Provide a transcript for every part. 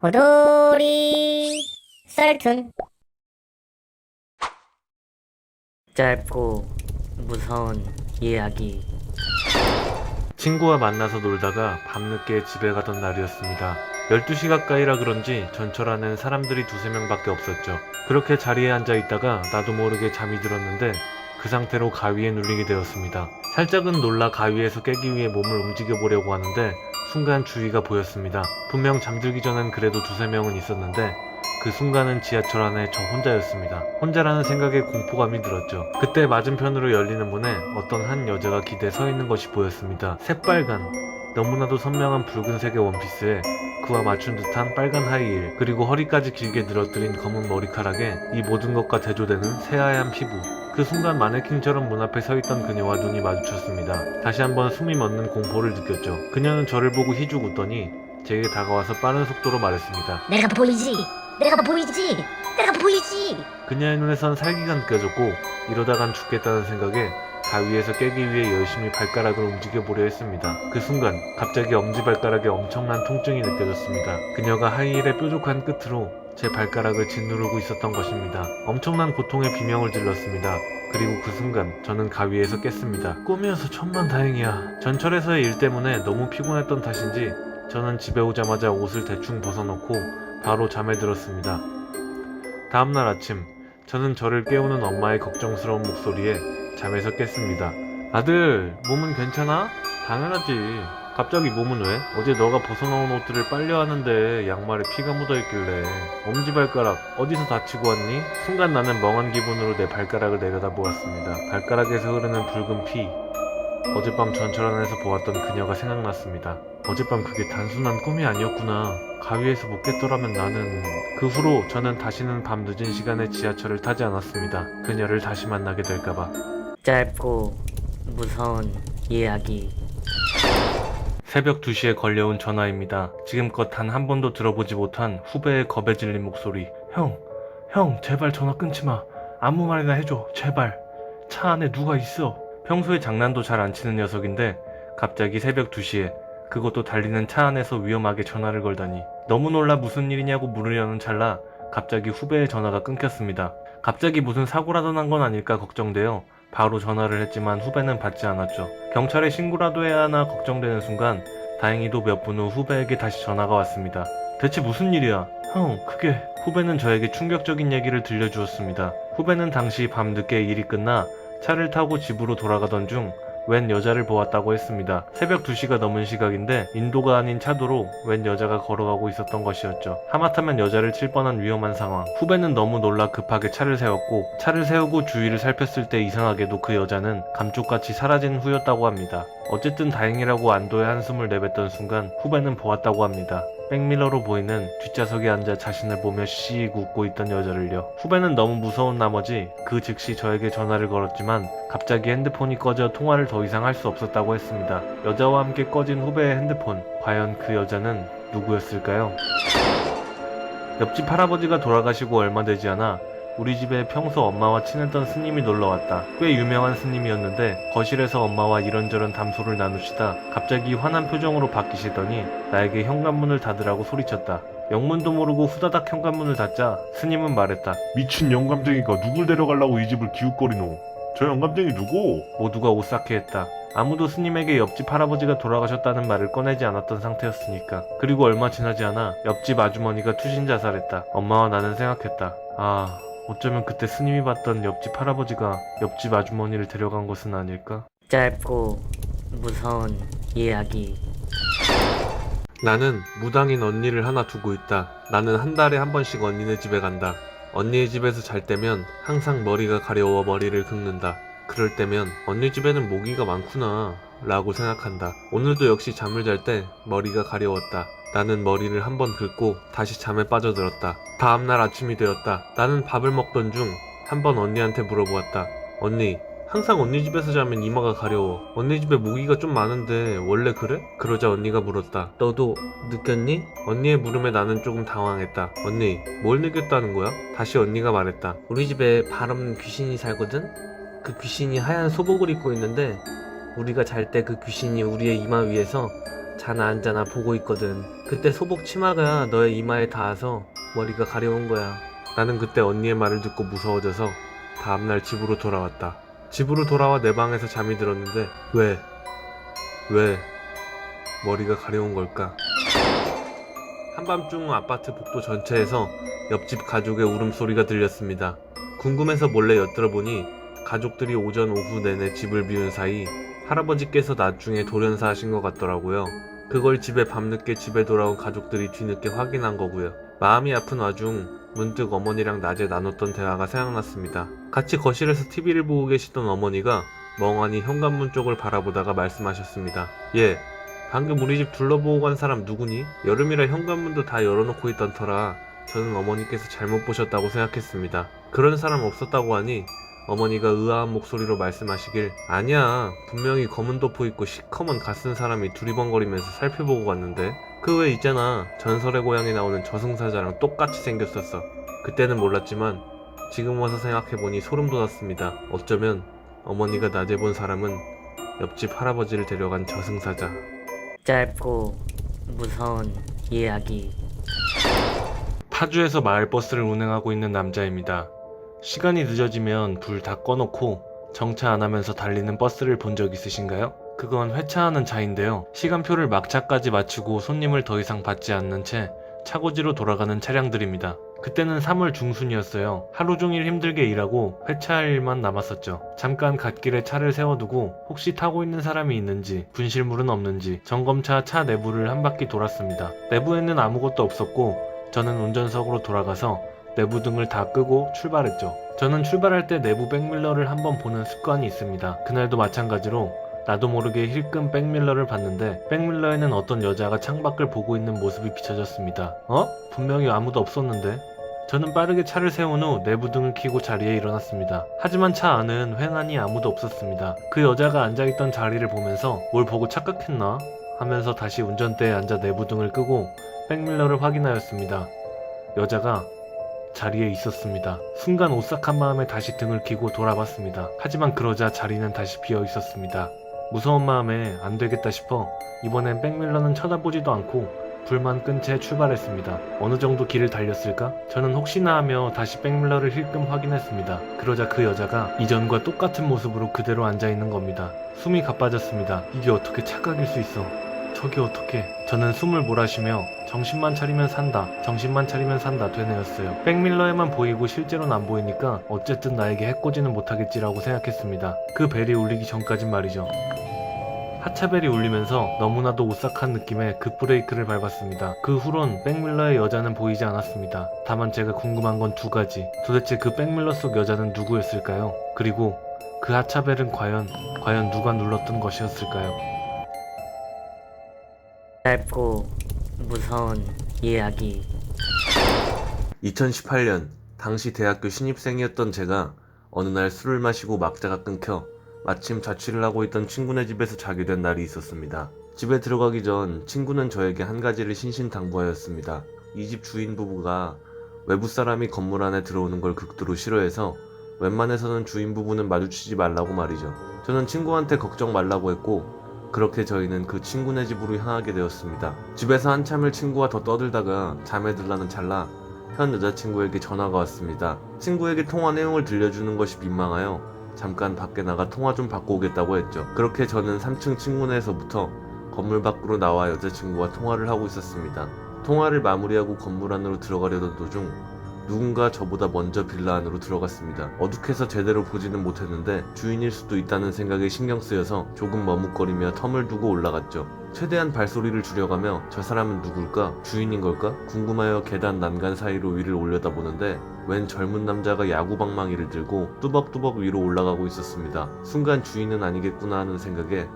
호돌이 썰툰. 짧고 무서운 이야기. 친구와 만나서 놀다가 밤늦게 집에 가던 날이었습니다. 12시 가까이라 그런지 전철 안엔 사람들이 두세 명밖에 없었죠. 그렇게 자리에 앉아 있다가 나도 모르게 잠이 들었는데 그 상태로 가위에 눌리게 되었습니다. 살짝은 놀라 가위에서 깨기 위해 몸을 움직여 보려고 하는데 순간 주위가 보였습니다. 분명 잠들기 전엔 그래도 두세 명은 있었는데 그 순간은 지하철 안에 저 혼자였습니다. 혼자라는 생각에 공포감이 들었죠. 그때 맞은편으로 열리는 문에 어떤 한 여자가 기대 서 있는 것이 보였습니다. 새빨간, 너무나도 선명한 붉은색의 원피스에 그와 맞춘 듯한 빨간 하이힐, 그리고 허리까지 길게 늘어뜨린 검은 머리카락에 이 모든 것과 대조되는 새하얀 피부. 그 순간 마네킹처럼 문 앞에 서 있던 그녀와 눈이 마주쳤습니다. 다시 한번 숨이 멎는 공포를 느꼈죠. 그녀는 저를 보고 희죽 웃더니 제게 다가와서 빠른 속도로 말했습니다. 내가 보이지? 내가 보이지? 내가 보이지? 그녀의 눈에선 살기가 느껴졌고 이러다간 죽겠다는 생각에 가위에서 깨기 위해 열심히 발가락을 움직여 보려 했습니다. 그 순간 갑자기 엄지발가락에 엄청난 통증이 느껴졌습니다. 그녀가 하이힐의 뾰족한 끝으로 제 발가락을 짓누르고 있었던 것입니다. 엄청난 고통에 비명을 질렀습니다. 그리고 그 순간 저는 가위에서 깼습니다. 꿈이어서 천만다행이야. 전철에서의 일 때문에 너무 피곤했던 탓인지 저는 집에 오자마자 옷을 대충 벗어놓고 바로 잠에 들었습니다. 다음날 아침 저는 저를 깨우는 엄마의 걱정스러운 목소리에 잠에서 깼습니다. 아들, 몸은 괜찮아? 당연하지. 갑자기 몸은 왜? 어제 너가 벗어놓은 옷들을 빨래하는데 양말에 피가 묻어있길래. 엄지발가락 어디서 다치고 왔니? 순간 나는 멍한 기분으로 내 발가락을 내려다보았습니다. 발가락에서 흐르는 붉은 피. 어젯밤 전철 안에서 보았던 그녀가 생각났습니다. 어젯밤 그게 단순한 꿈이 아니었구나. 가위에서 못 깼더라면 나는... 그 후로 저는 다시는 밤 늦은 시간에 지하철을 타지 않았습니다. 그녀를 다시 만나게 될까봐. 짧고 무서운 이야기. 새벽 2시에 걸려온 전화입니다. 지금껏 단 한 번도 들어보지 못한 후배의 겁에 질린 목소리. 형, 제발 전화 끊지 마. 아무 말이나 해줘, 제발. 차 안에 누가 있어. 평소에 장난도 잘 안 치는 녀석인데 갑자기 새벽 2시에 그것도 달리는 차 안에서 위험하게 전화를 걸다니. 너무 놀라 무슨 일이냐고 물으려는 찰나 갑자기 후배의 전화가 끊겼습니다. 갑자기 무슨 사고라도 난 건 아닐까 걱정되어 바로 전화를 했지만 후배는 받지 않았죠. 경찰에 신고라도 해야 하나 걱정되는 순간 다행히도 몇 분 후 후배에게 다시 전화가 왔습니다. 대체 무슨 일이야? 형, 그게... 후배는 저에게 충격적인 얘기를 들려주었습니다. 후배는 당시 밤 늦게 일이 끝나 차를 타고 집으로 돌아가던 중 웬 여자를 보았다고 했습니다. 새벽 2시가 넘은 시각인데 인도가 아닌 차도로 웬 여자가 걸어가고 있었던 것이었죠. 하마터면 여자를 칠 뻔한 위험한 상황. 후배는 너무 놀라 급하게 차를 세웠고 차를 세우고 주위를 살폈을 때 이상하게도 그 여자는 감쪽같이 사라진 후였다고 합니다. 어쨌든 다행이라고 안도의 한숨을 내뱉던 순간 후배는 보았다고 합니다. 백밀러로 보이는 뒷좌석에 앉아 자신을 보며 씩 웃고 있던 여자를요. 후배는 너무 무서운 나머지 그 즉시 저에게 전화를 걸었지만 갑자기 핸드폰이 꺼져 통화를 더 이상 할 수 없었다고 했습니다. 여자와 함께 꺼진 후배의 핸드폰. 과연 그 여자는 누구였을까요? 옆집 할아버지가 돌아가시고 얼마 되지 않아 우리 집에 평소 엄마와 친했던 스님이 놀러왔다. 꽤 유명한 스님이었는데 거실에서 엄마와 이런저런 담소를 나누시다 갑자기 환한 표정으로 바뀌시더니 나에게 현관문을 닫으라고 소리쳤다. 영문도 모르고 후다닥 현관문을 닫자 스님은 말했다. 미친 영감쟁이가 누굴 데려가려고 이 집을 기웃거리노? 저 영감쟁이 누구? 모두가 오싹해했다. 아무도 스님에게 옆집 할아버지가 돌아가셨다는 말을 꺼내지 않았던 상태였으니까. 그리고 얼마 지나지 않아 옆집 아주머니가 투신 자살했다. 엄마와 나는 생각했다. 어쩌면 그때 스님이 봤던 옆집 할아버지가 옆집 아주머니를 데려간 것은 아닐까? 짧고 무서운 이야기. 나는 무당인 언니를 하나 두고 있다. 나는 한 달에 한 번씩 언니네 집에 간다. 언니의 집에서 잘 때면 항상 머리가 가려워 머리를 긁는다. 그럴 때면 언니 집에는 모기가 많구나 라고 생각한다. 오늘도 역시 잠을 잘 때 머리가 가려웠다. 나는 머리를 한 번 긁고 다시 잠에 빠져들었다. 다음날 아침이 되었다. 나는 밥을 먹던 중 한 번 언니한테 물어보았다. 언니, 항상 언니 집에서 자면 이마가 가려워. 언니 집에 모기가 좀 많은데 원래 그래? 그러자 언니가 물었다. 너도 느꼈니? 언니의 물음에 나는 조금 당황했다. 언니, 뭘 느꼈다는 거야? 다시 언니가 말했다. 우리 집에 발 없는 귀신이 살거든? 그 귀신이 하얀 소복을 입고 있는데 우리가 잘 때 그 귀신이 우리의 이마 위에서 자나 안 자나 보고 있거든. 그때 소복 치마가 너의 이마에 닿아서 머리가 가려운 거야. 나는 그때 언니의 말을 듣고 무서워져서 다음날 집으로 돌아왔다. 집으로 돌아와 내 방에서 잠이 들었는데 왜 머리가 가려운 걸까? 한밤중 아파트 복도 전체에서 옆집 가족의 울음소리가 들렸습니다. 궁금해서 몰래 엿들어보니 가족들이 오전 오후 내내 집을 비운 사이 할아버지께서 낮 중에 돌연사 하신 것 같더라고요. 그걸 집에 밤늦게 집에 돌아온 가족들이 뒤늦게 확인한 거고요. 마음이 아픈 와중 문득 어머니랑 낮에 나눴던 대화가 생각났습니다. 같이 거실에서 TV를 보고 계시던 어머니가 멍하니 현관문 쪽을 바라보다가 말씀하셨습니다. 예, 방금 우리 집 둘러보고 간 사람 누구니? 여름이라 현관문도 다 열어놓고 있던 터라 저는 어머니께서 잘못 보셨다고 생각했습니다. 그런 사람 없었다고 하니 어머니가 의아한 목소리로 말씀하시길 아니야, 분명히 검은 도포 입고 시커먼 갓쓴 사람이 두리번거리면서 살펴보고 갔는데 그 외에 있잖아, 전설의 고향에 나오는 저승사자랑 똑같이 생겼었어. 그때는 몰랐지만 지금 와서 생각해보니 소름 돋았습니다. 어쩌면 어머니가 낮에 본 사람은 옆집 할아버지를 데려간 저승사자. 짧고 무서운 이야기. 파주에서 마을버스를 운행하고 있는 남자입니다. 시간이 늦어지면 불 다 꺼놓고 정차 안 하면서 달리는 버스를 본 적 있으신가요? 그건 회차하는 차인데요. 시간표를 막차까지 마치고 손님을 더 이상 받지 않는 채 차고지로 돌아가는 차량들입니다. 그때는 3월 중순이었어요. 하루 종일 힘들게 일하고 회차할 일만 남았었죠. 잠깐 갓길에 차를 세워두고 혹시 타고 있는 사람이 있는지, 분실물은 없는지 점검차 차 내부를 한 바퀴 돌았습니다. 내부에는 아무것도 없었고 저는 운전석으로 돌아가서 내부 등을 다 끄고 출발했죠. 저는 출발할 때 내부 백밀러를 한번 보는 습관이 있습니다. 그날도 마찬가지로 나도 모르게 힐끔 백밀러를 봤는데 백밀러에는 어떤 여자가 창밖을 보고 있는 모습이 비춰졌습니다. 분명히 아무도 없었는데? 저는 빠르게 차를 세운 후 내부 등을 켜고 자리에 일어났습니다. 하지만 차 안은 휑하니 아무도 없었습니다. 그 여자가 앉아있던 자리를 보면서 뭘 보고 착각했나? 하면서 다시 운전대에 앉아 내부 등을 끄고 백밀러를 확인하였습니다. 여자가 자리에 있었습니다. 순간 오싹한 마음에 다시 등을 켜고 돌아봤습니다. 하지만 그러자 자리는 다시 비어 있었습니다. 무서운 마음에 안 되겠다 싶어 이번엔 백밀러는 쳐다보지도 않고 불만 끈 채 출발했습니다. 어느 정도 길을 달렸을까? 저는 혹시나 하며 다시 백밀러를 힐끔 확인했습니다. 그러자 그 여자가 이전과 똑같은 모습으로 그대로 앉아있는 겁니다. 숨이 가빠졌습니다. 이게 어떻게 착각일 수 있어? 저게 어떻게? 저는 숨을 몰아쉬며 정신만 차리면 산다, 정신만 차리면 산다 되뇌었어요. 백밀러에만 보이고 실제로는 안 보이니까 어쨌든 나에게 해코지는 못하겠지라고 생각했습니다. 그 벨이 울리기 전까진 말이죠. 하차벨이 울리면서 너무나도 오싹한 느낌에 급브레이크를 밟았습니다. 그 후론 백밀러의 여자는 보이지 않았습니다. 다만 제가 궁금한 건 두 가지. 도대체 그 백밀러 속 여자는 누구였을까요? 그리고 그 하차벨은 과연 누가 눌렀던 것이었을까요? 짧고 무서운 이야기. 2018년 당시 대학교 신입생이었던 제가 어느 날 술을 마시고 막자가 끊겨 마침 자취를 하고 있던 친구네 집에서 자게 된 날이 있었습니다. 집에 들어가기 전 친구는 저에게 한 가지를 신신당부하였습니다. 이 집 주인 부부가 외부 사람이 건물 안에 들어오는 걸 극도로 싫어해서 웬만해서는 주인 부부는 마주치지 말라고 말이죠. 저는 친구한테 걱정 말라고 했고 그렇게 저희는 그 친구네 집으로 향하게 되었습니다. 집에서 한참을 친구와 더 떠들다가 잠에 들라는 찰나 현 여자친구에게 전화가 왔습니다. 친구에게 통화 내용을 들려주는 것이 민망하여 잠깐 밖에 나가 통화 좀 받고 오겠다고 했죠. 그렇게 저는 3층 친구네에서부터 건물 밖으로 나와 여자친구와 통화를 하고 있었습니다. 통화를 마무리하고 건물 안으로 들어가려던 도중 누군가 저보다 먼저 빌라 안으로 들어갔습니다. 어둑해서 제대로 보지는 못했는데 주인일 수도 있다는 생각에 신경 쓰여서 조금 머뭇거리며 텀을 두고 올라갔죠. 최대한 발소리를 줄여가며 저 사람은 누굴까? 주인인 걸까? 궁금하여 계단 난간 사이로 위를 올려다보는데 웬 젊은 남자가 야구방망이를 들고 뚜벅뚜벅 위로 올라가고 있었습니다. 순간 주인은 아니겠구나 하는 생각에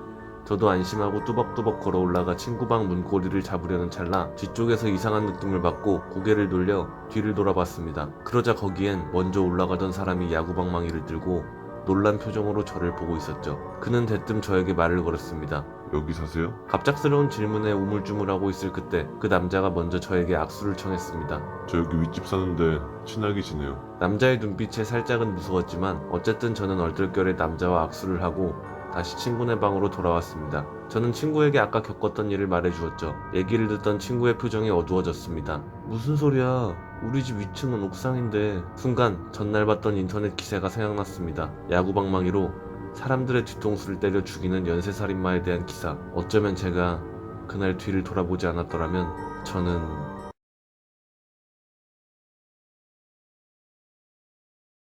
저도 안심하고 뚜벅뚜벅 걸어 올라가 친구방 문고리를 잡으려는 찰나 뒤쪽에서 이상한 느낌을 받고 고개를 돌려 뒤를 돌아봤습니다. 그러자 거기엔 먼저 올라가던 사람이 야구방망이를 들고 놀란 표정으로 저를 보고 있었죠. 그는 대뜸 저에게 말을 걸었습니다. 여기 사세요? 갑작스러운 질문에 우물쭈물하고 있을 그때 그 남자가 먼저 저에게 악수를 청했습니다. 저 여기 윗집 사는데 친하게 지내요. 남자의 눈빛에 살짝은 무서웠지만 어쨌든 저는 얼떨결에 남자와 악수를 하고 다시 친구네 방으로 돌아왔습니다. 저는 친구에게 아까 겪었던 일을 말해주었죠. 얘기를 듣던 친구의 표정이 어두워졌습니다. 무슨 소리야? 우리 집 위층은 옥상인데. 순간 전날 봤던 인터넷 기사가 생각났습니다. 야구방망이로 사람들의 뒤통수를 때려 죽이는 연쇄살인마에 대한 기사. 어쩌면 제가 그날 뒤를 돌아보지 않았더라면 저는